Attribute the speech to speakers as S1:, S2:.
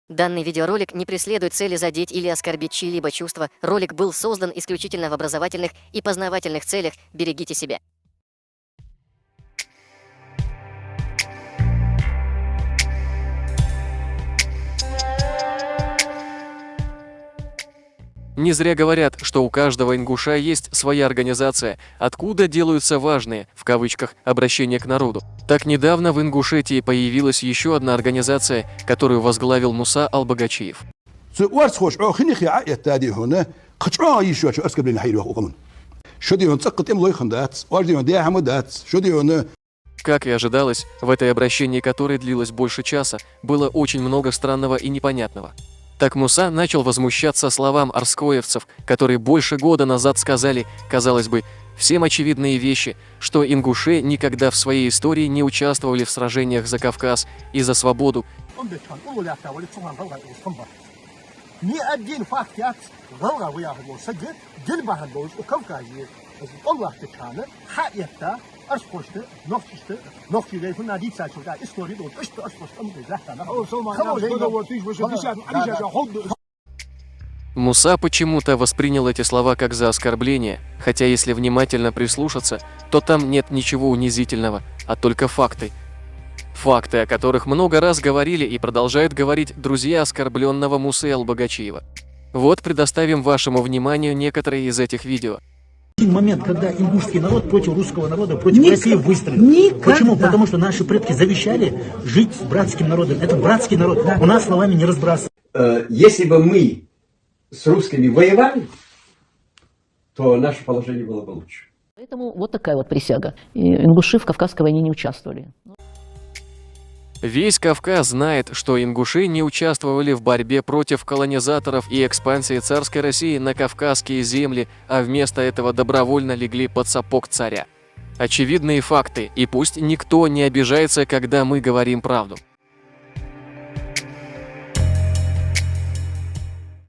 S1: Данный видеоролик не преследует цели задеть или оскорбить чьи-либо чувства. Ролик был создан исключительно в образовательных и познавательных целях. Берегите себя.
S2: Не зря говорят, что у каждого ингуша есть своя организация, откуда делаются важные, в кавычках, обращения к народу. Так недавно в Ингушетии появилась еще одна организация, которую возглавил Муса Албагачиев. Как и ожидалось, в этой обращении, которое длилось больше часа, было очень много странного и непонятного. Так Муса начал возмущаться словам арскоевцев, которые больше года назад сказали, казалось бы, всем очевидные вещи, что ингуши никогда в своей истории не участвовали в сражениях за Кавказ и за свободу. Муса почему-то воспринял эти слова как за оскорбление, хотя если внимательно прислушаться, то там нет ничего унизительного, а только факты. Факты, о которых много раз говорили и продолжают говорить друзья оскорбленного Мусы Албагачиева. Вот предоставим вашему вниманию некоторые из этих видео.
S3: Момент, когда ингушский народ против русского народа, против России выстрелил. Почему? Потому что наши предки завещали жить с братским народом. Это братский народ. У нас словами не разбрасывают.
S4: Если бы мы с русскими воевали, то наше положение было бы лучше.
S5: Поэтому вот такая вот присяга. И ингуши в Кавказской войне не участвовали.
S2: Весь Кавказ знает, что ингуши не участвовали в борьбе против колонизаторов и экспансии царской России на кавказские земли, а вместо этого добровольно легли под сапог царя. Очевидные факты, и пусть никто не обижается, когда мы говорим правду.